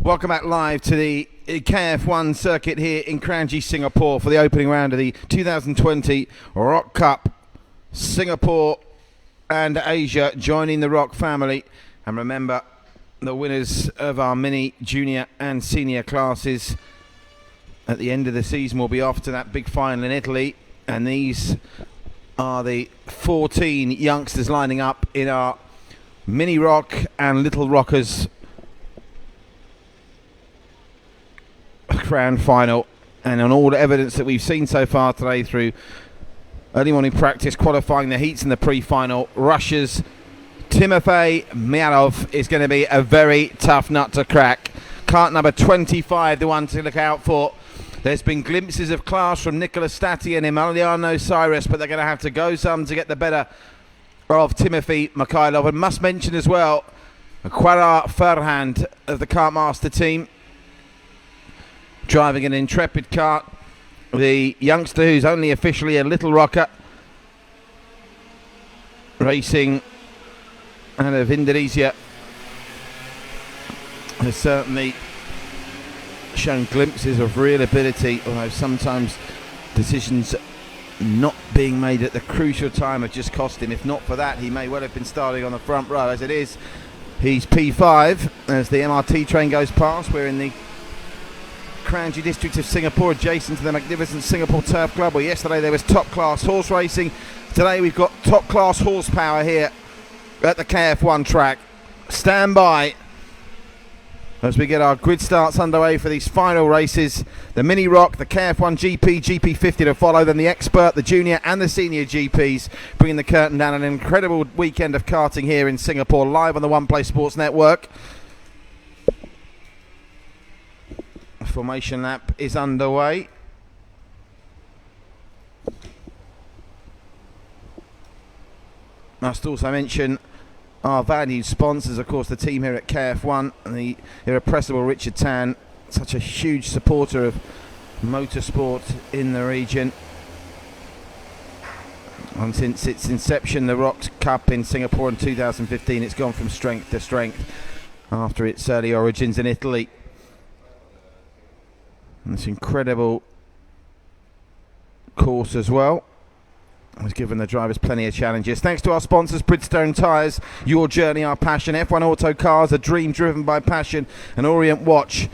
Welcome back live to the KF1 circuit here in Kranji, Singapore for the opening round of the 2020 RokCup. Singapore and Asia joining the Rok family. And remember, the winners of our mini, junior and senior classes at the end of the season will be off to that big final in Italy. And these are the 14 youngsters lining up in our MiniRok and Little Rockers grand final. And on all the evidence that we've seen so far today through early morning practice, qualifying, the heats and the pre-final, Russia's Timofey Myalov is going to be a very tough nut to crack. Cart number 25, the one to look out for. There's been glimpses of class from Nicola Stati and Emiliano Cyrus, but they're going to have to go some to get the better of Timofey Mikhailov. And must mention as well, Quara Farhand of the Kartmaster team, driving an intrepid kart. The youngster who's only officially a little rocker, racing out of Indonesia, has certainly shown glimpses of real ability, although sometimes decisions not being made at the crucial time have just cost him. If not for that, he may well have been starting on the front row. As it is, he's P5 as the MRT train goes past. We're in the Kranji district of Singapore, adjacent to the magnificent Singapore Turf Club. Well, yesterday there was top class horse racing. Today we've got top class horsepower here at the KF1 track. Stand by as we get our grid starts underway for these final races. The MiniRok, the KF1 GP, GP50 to follow, then the Expert, the Junior and the Senior GPs, bringing the curtain down. An incredible weekend of karting here in Singapore, live on the One Play Sports Network. Formation lap is underway. Must also mention our valued sponsors, of course, the team here at KF1 and the irrepressible Richard Tan, such a huge supporter of motorsport in the region. And since its inception, the RokCup in Singapore in 2015, it's gone from strength to strength after its early origins in Italy. And this incredible course as well has given the drivers plenty of challenges. Thanks to our sponsors, Bridgestone Tyres, your journey, our passion. F1 Auto Cars, a dream driven by passion. And Orient Watch,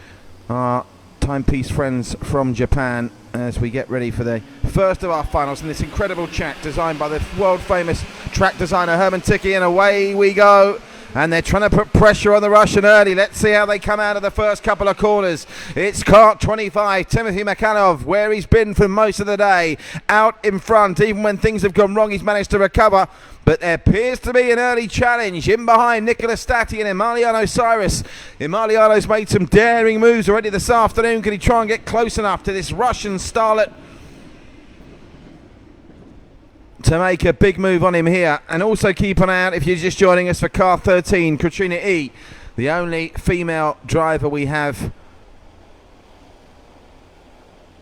our timepiece friends from Japan, as we get ready for the first of our finals in this incredible track designed by the world famous track designer Herman Tichy. And away we go. And they're trying to put pressure on the Russian early. Let's see how they come out of the first couple of corners. It's kart 25, Timofey Mikhailov, where he's been for most of the day, out in front. Even when things have gone wrong, he's managed to recover. But there appears to be an early challenge in behind Nicola Stati and Emiliano Cyrus. Emiliano's made some daring moves already this afternoon. Can he try and get close enough to this Russian starlet to make a big move on him here? And also keep an eye out, if you're just joining us, for car 13, Katrina E, the only female driver we have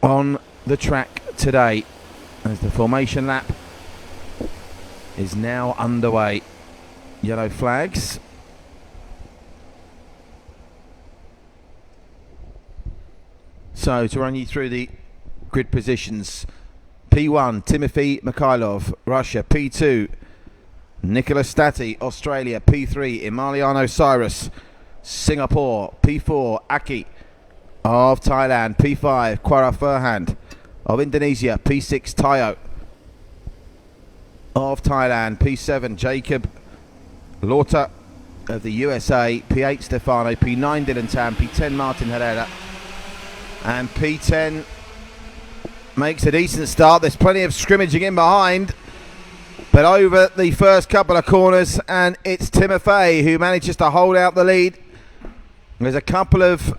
on the track today, as the formation lap is now underway. Yellow flags. So to run you through the grid positions: P1, Timofey Mikhailov, Russia. P2, Nicola Stati, Australia. P3, Emiliano Cyrus, Singapore. P4, Aki of Thailand. P5, Quara Farhand of Indonesia. P6, Tayo of Thailand. P7, Jacob Lauter of the USA. P8, Stefano. P9, Dylan Tam. P10, Martin Herrera. And P10 makes a decent start. There's plenty of scrimmaging in behind, but over the first couple of corners, and it's Timofey who manages to hold out the lead. There's a couple of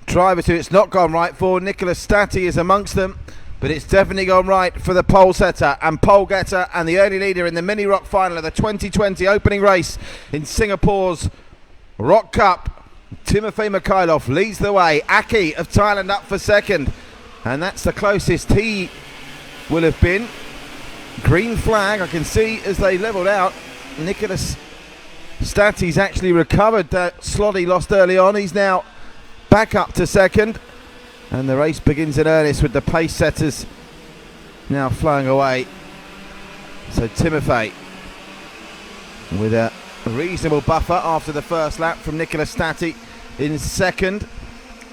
drivers who it's not gone right for. Nicola Stati is amongst them, but it's definitely gone right for the pole setter and pole getter and the early leader in the MiniRok final of the 2020 opening race in Singapore's RokCup. Timofey Mikhailov leads the way. Aki of Thailand up for second. And that's the closest he will have been. Green flag, I can see as they levelled out. Nicola Stati's actually recovered that slot he lost early on. He's now back up to second, and the race begins in earnest with the pace setters now flowing away. So Timofey with a reasonable buffer after the first lap from Nicola Stati in second.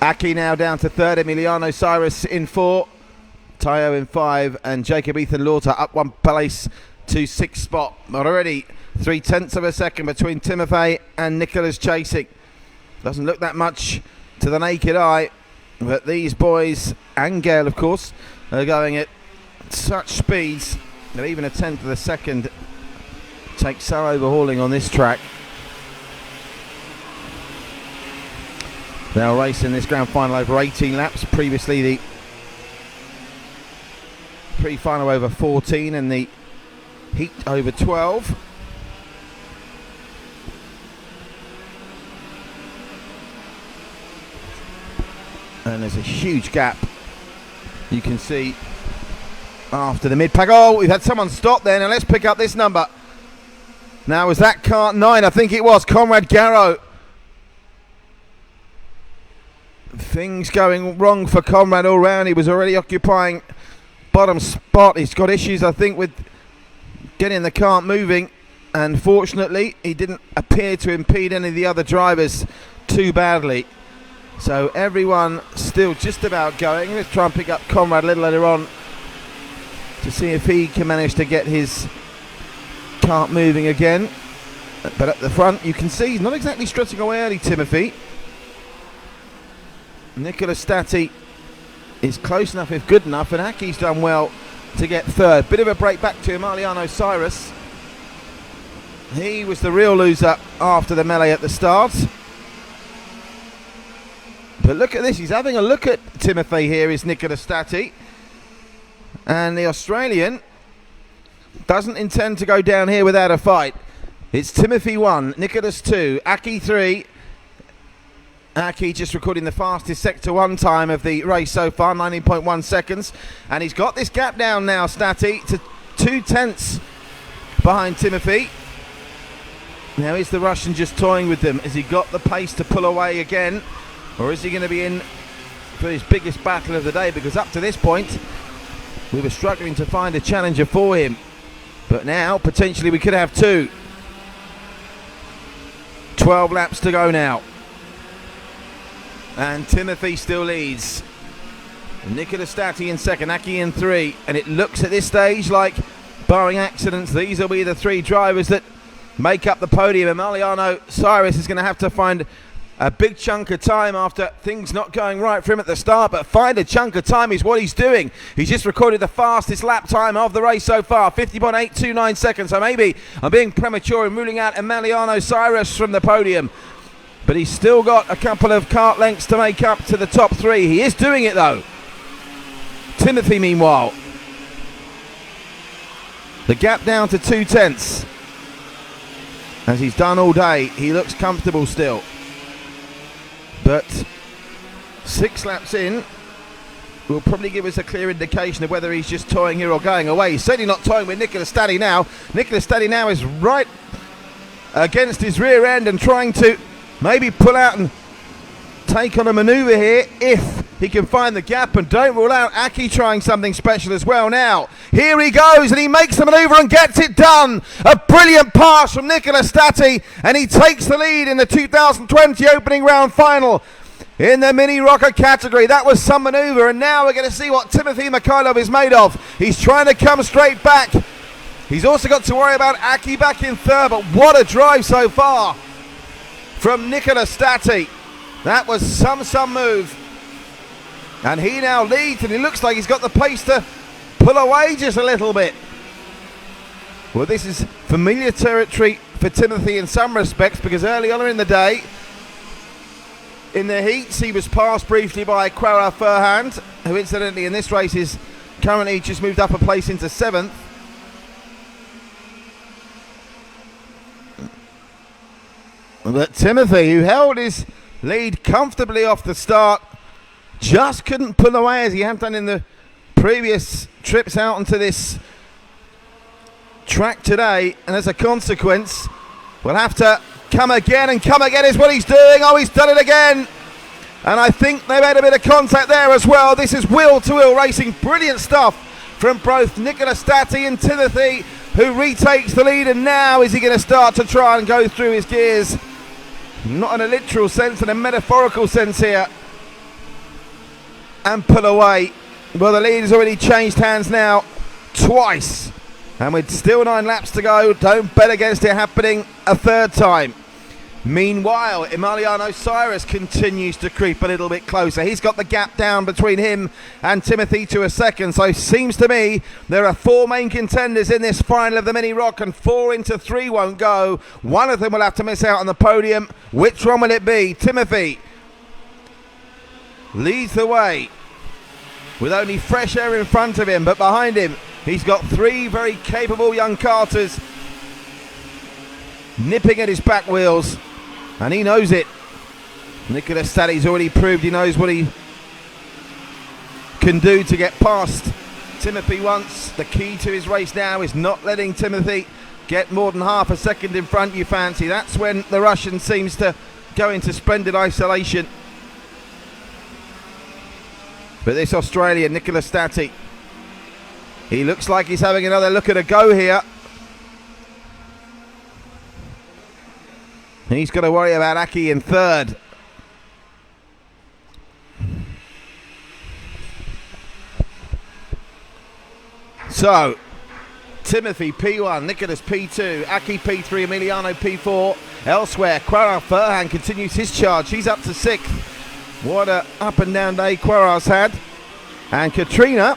Aki now down to third, Emiliano Cyrus in four, Tayo in five, and Jacob Ethan Lauter up one place to sixth spot. But already 0.3 of a second between Timofey and Nicola's chasing. Doesn't look that much to the naked eye, but these boys, and Gale of course, are going at such speeds that even 1/10 of a second takes some overhauling on this track. They'll race in this grand final over 18 laps. Previously the pre-final over 14 and the heat over 12. And there's a huge gap you can see after the mid-pack. Oh, we've had someone stop there. Now let's pick up this number. Now was that car 9? I think it was Conrad Garrow. Things going wrong for Conrad all round. He was already occupying bottom spot. He's got issues, I think, with getting the car moving, and fortunately he didn't appear to impede any of the other drivers too badly. So everyone still just about going. Let's try and pick up Conrad a little later on to see if he can manage to get his kart moving again. But at the front you can see he's not exactly strutting away early, Timothy. Nicola Stati is close enough if good enough, and Aki's done well to get third. Bit of a break back to Emiliano Cyrus. He was the real loser after the melee at the start. But look at this, he's having a look at Timothy here, is Nicola Stati. And the Australian doesn't intend to go down here without a fight. It's Timothy 1, Nicholas 2, Aki 3. Aki just recording the fastest Sector 1 time of the race so far, 19.1 seconds. And he's got this gap down now, Stati, to 2/10 behind Timothy. Now is the Russian just toying with them? Has he got the pace to pull away again? Or is he going to be in for his biggest battle of the day? Because up to this point, we were struggling to find a challenger for him. But now, potentially, we could have two. 12 laps to go now. And Timothy still leads. Nicola Stati in second, Aki in three. And it looks at this stage like, barring accidents, these will be the three drivers that make up the podium. Emiliano Cyrus is going to have to find a big chunk of time after things not going right for him at the start, but find a chunk of time is what he's doing. He's just recorded the fastest lap time of the race so far, 50.829 seconds. So maybe I'm being premature in ruling out Emiliano Cyrus from the podium, but he's still got a couple of kart lengths to make up to the top three. He is doing it though. Timothy, meanwhile, the gap down to 2/10. As he's done all day, he looks comfortable still. But 6 laps in will probably give us a clear indication of whether he's just toying here or going away. He's certainly not toying with Nicola Stati now. Nicola Stati now is right against his rear end and trying to maybe pull out and take on a manoeuvre here if he can find the gap, and don't rule out Aki trying something special as well now. Here he goes and he makes the manoeuvre and gets it done. A brilliant pass from Nicola Stati, and he takes the lead in the 2020 opening round final in the MiniRok category. That was some manoeuvre, and now we're going to see what Timothy Mikhailov is made of. He's trying to come straight back. He's also got to worry about Aki back in third, but what a drive so far from Nicola Stati. That was some move. And he now leads, and he looks like he's got the pace to pull away just a little bit. Well, this is familiar territory for Timothy in some respects, because early on in the day, in the heats, he was passed briefly by Quara Furhand, who incidentally in this race is currently just moved up a place into 7th. But Timothy, who held his lead comfortably off the start, just couldn't pull away as he had done in the previous trips out onto this track today, and as a consequence we'll have to come again, and come again is what he's doing. Oh, he's done it again. And I think they've had a bit of contact there as well. This is wheel-to-wheel racing. Brilliant stuff from both Nicola Stati and Timothy, who retakes the lead. And now is he going to start to try and go through his gears? Not in a literal sense, in a metaphorical sense here. And pull away. Well, the lead has already changed hands now twice. And with still 9 laps to go, don't bet against it happening a third time. Meanwhile, Emiliano Cyrus continues to creep a little bit closer. He's got the gap down between him and Timothy to a second. So it seems to me there are 4 main contenders in this final of the MiniRok, and 4 into 3 won't go. One of them will have to miss out on the podium. Which one will it be? Timothy leads the way with only fresh air in front of him, but behind him he's got 3 very capable young karters nipping at his back wheels, and he knows it. Nicola Stati's already proved he knows what he can do to get past Timothy once. The key to his race now is not letting Timothy get more than half a second in front, you fancy. That's when the Russian seems to go into splendid isolation. But this Australian, Nicola Stati, he looks like he's having another look at a go here. He's got to worry about Aki in third. So, Timothy P1, Nicholas P2, Aki P3, Emiliano P4. Elsewhere, Quara Furhan continues his charge. He's up to 6th. What a up and down day Quara's had. And Katrina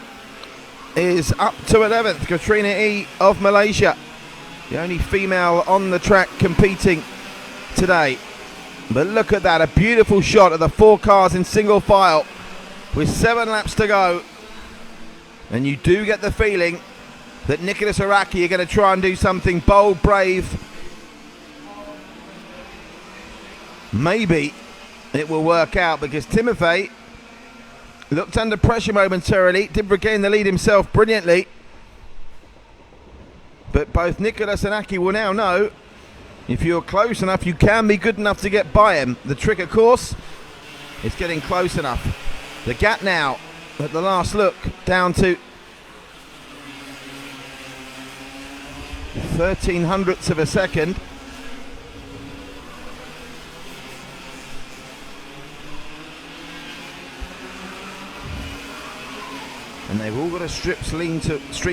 is up to 11th. Katrina E of Malaysia, the only female on the track competing today. But look at that, a beautiful shot of the 4 cars in single file with 7 laps to go. And you do get the feeling that Nicholas Araki are going to try and do something bold, brave. Maybe it will work out, because Timothy looked under pressure momentarily, did regain the lead himself brilliantly. But both Nicholas and Aki will now know, if you're close enough, you can be good enough to get by him. The trick, of course, is getting close enough. The gap now, at the last look, down to 0.13 of a second. And they've all got a stream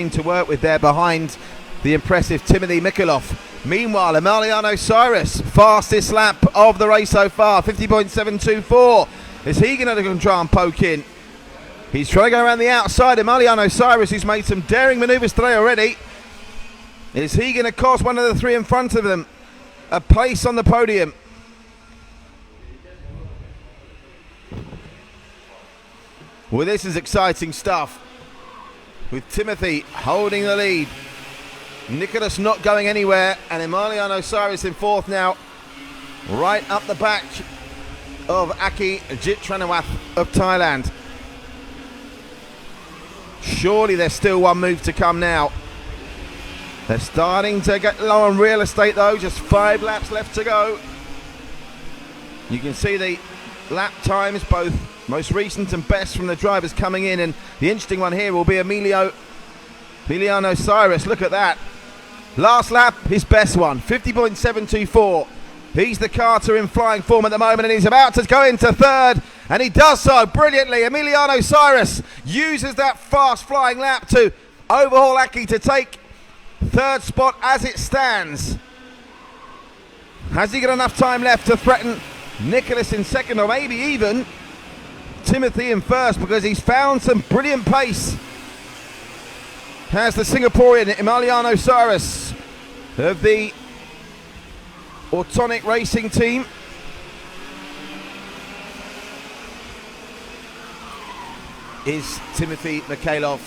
to work with there behind the impressive Timothy Mikhailov. Meanwhile, Emiliano Cyrus, fastest lap of the race so far, 50.724. Is he going to try and poke in? He's trying to go around the outside. Emiliano Cyrus, who's made some daring manoeuvres today already. Is he going to cost one of the 3 in front of them a place on the podium? Well, this is exciting stuff, with Timothy holding the lead. Nicholas not going anywhere, and Emiliano Cyrus in 4th now, right up the back of Aki Jitranawat of Thailand. Surely there's still one move to come now. They're starting to get low on real estate though, just 5 laps left to go. You can see the lap times, both most recent and best from the drivers coming in, and the interesting one here will be Emiliano Cyrus. Look at that. Last lap, his best one, 50.724. He's the karter in flying form at the moment, and he's about to go into 3rd, and he does so brilliantly. Emiliano Cyrus uses that fast flying lap to overhaul Aki to take 3rd spot as it stands. Has he got enough time left to threaten Nicholas in 2nd, or maybe even Timothy in 1st, because he's found some brilliant pace? Has the Singaporean Emiliano Cyrus of the Autonic Racing team. Is Timothy Mikhailov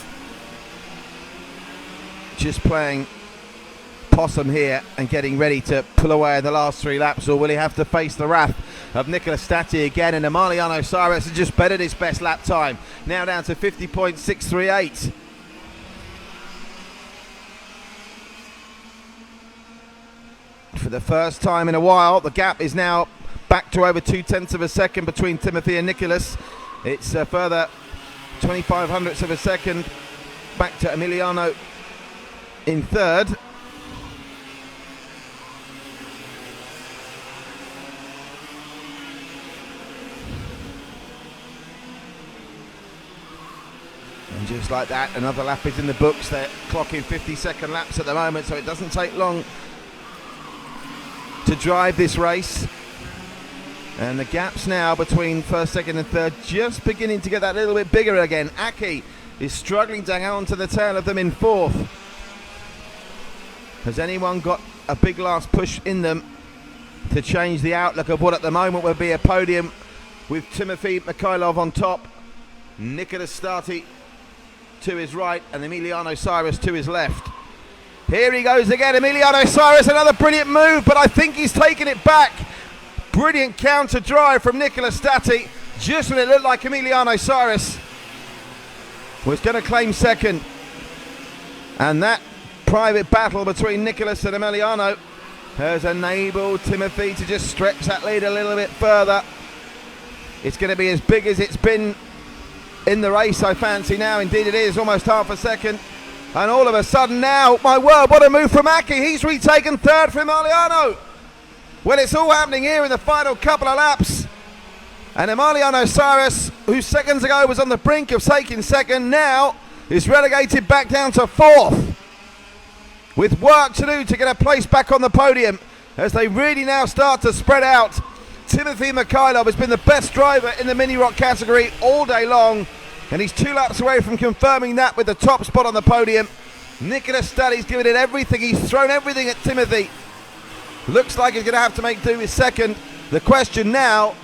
just playing possum here and getting ready to pull away in the last 3 laps, or will he have to face the wrath of Nicola Stati again? And Emiliano Cyrus has just bettered his best lap time, now down to 50.638. For the first time in a while, the gap is now back to over 0.2 of a second between Timothy and Nicholas. It's a further 25 hundredths of a second back to Emiliano in third. And just like that, another lap is in the books. They're clocking 50-second laps at the moment, so it doesn't take long to drive this race. And the gaps now between first, second and third just beginning to get that little bit bigger again. Aki is struggling to hang on to the tail of them in fourth. Has anyone got a big last push in them to change the outlook of what at the moment would be a podium with Timothy Mikhailov on top, Nicholas Stati to his right and Emiliano Cyrus to his left. Here he goes again, Emiliano Cyrus, another brilliant move, but I think he's taken it back. Brilliant counter drive from Nicholas Stati, just when it looked like Emiliano Cyrus was going to claim second. And that private battle between Nicholas and Emiliano has enabled Timothy to just stretch that lead a little bit further. It's going to be as big as it's been in the race, I fancy now. Indeed it is, almost half a second. And all of a sudden now, my word, what a move from Aki. He's retaken third from Emiliano. Well, it's all happening here in the final couple of laps. And Emiliano Cyrus, who seconds ago was on the brink of taking second, now is relegated back down to fourth, with work to do to get a place back on the podium as they really now start to spread out. Timothy Mikhailov has been the best driver in the MiniRok category all day long, and he's 2 laps away from confirming that with the top spot on the podium. Nicholas Stati's given it everything. He's thrown everything at Timothy. Looks like he's going to have to make do with second. The question now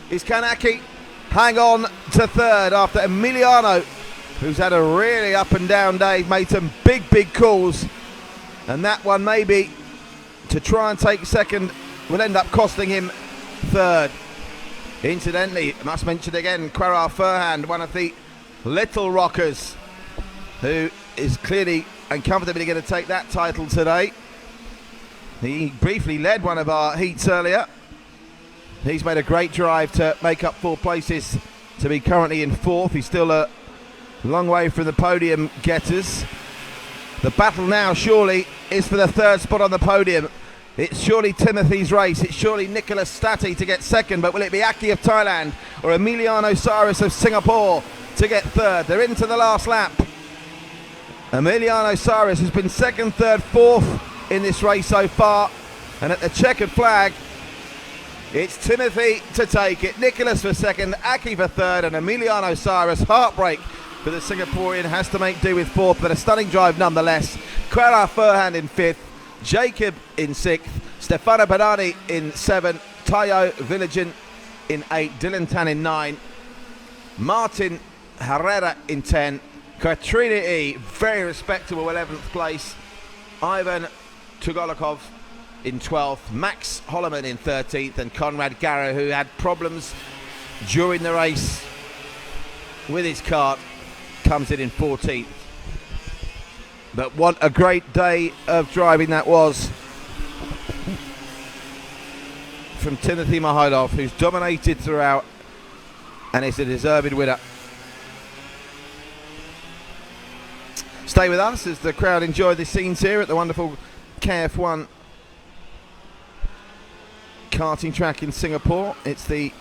is, can Aki hang on to third after Emiliano, who's had a really up and down day, made some big calls, and that one maybe to try and take second will end up costing him third. Incidentally, I must mention again, Quara Furhand, one of the little rockers, who is clearly and comfortably going to take that title today. He briefly led one of our heats earlier. He's made a great drive to make up 4 places to be currently in fourth. He's still a long way from the podium getters. The battle now surely is for the third spot on the podium. It's surely Timothy's race. It's surely Nicholas Stati to get second, but will it be Aki of Thailand or Emiliano Cyrus of Singapore to get third? They're into the last lap. Emiliano Cyrus has been second, third, fourth in this race so far, and at the checkered flag it's Timothy to take it, Nicholas for second, Aki for third, and Emiliano Cyrus, heartbreak for the Singaporean, has to make do with fourth, but a stunning drive nonetheless. Quara Furhand in fifth, Jacob in sixth, Stefano Badani in seventh, Tayo Villagen in 8, Dylan Tan in 9, Martin Herrera in 10, Katrina E, very respectable 11th place, Ivan Tugolakov in 12th, Max Holloman in 13th, and Conrad Garrow, who had problems during the race with his kart, comes in 14th. But what a great day of driving that was from Timothy Mikhailov, who's dominated throughout and is a deserved winner. Stay with us as the crowd enjoy the scenes here at the wonderful KF1 karting track in Singapore. It's the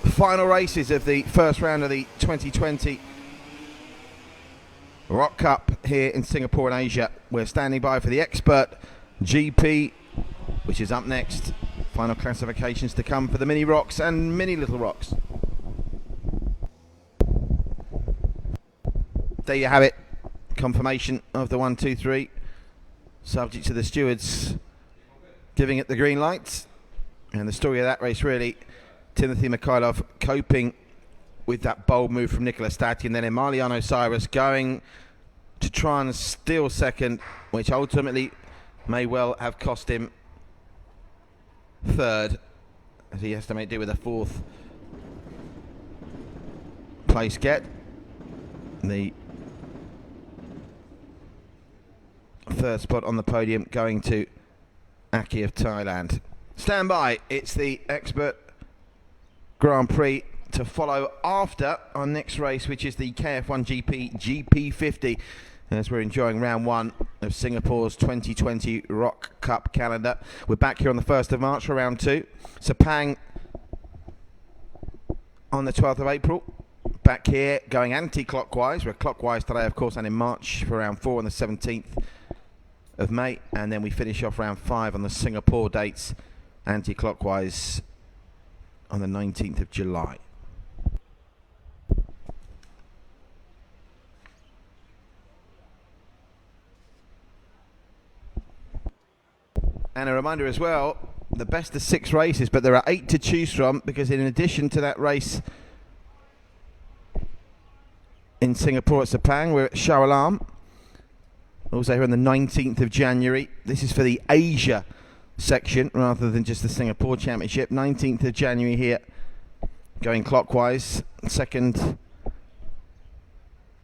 final races of the first round of the 2020 RokCup here in Singapore and Asia. We're standing by for the Expert GP, which is up next. Final classifications to come for the Mini Rocks and Mini Little Rocks. There you have it. Confirmation of the 1, 2, 3. Subject to the stewards giving it the green light. And the story of that race, really, Timothy Mikhailov coping with that bold move from Nicholas Stati, and then Emiliano Cyrus going to try and steal second, which ultimately may well have cost him third, as he has to make do with a fourth place get. The third spot on the podium going to Aki of Thailand. Stand by. It's the Expert Grand Prix to follow after our next race, which is the KF1 GP GP50, as we're enjoying round one of Singapore's 2020 RokCup calendar. We're back here on the 1st of March for round two. Sepang on the 12th of April. Back here going anti-clockwise. We're clockwise today, of course, and in March for round 4 on the 17th of May. And then we finish off round 5 on the Singapore dates, anti-clockwise on the 19th of July. And a reminder as well, the best of 6 races, but there are 8 to choose from, because in addition to that race in Singapore at Sepang, we're at Shah Alam, also here on the 19th of January. This is for the Asia section rather than just the Singapore Championship. 19th of January here, going clockwise. Second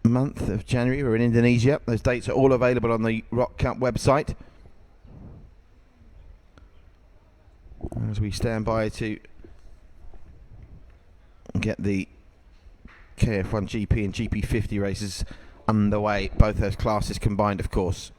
month of January, we're in Indonesia. Those dates are all available on the RokCup website. As we stand by to get the KF1 GP and GP50 races underway, both those classes combined, of course.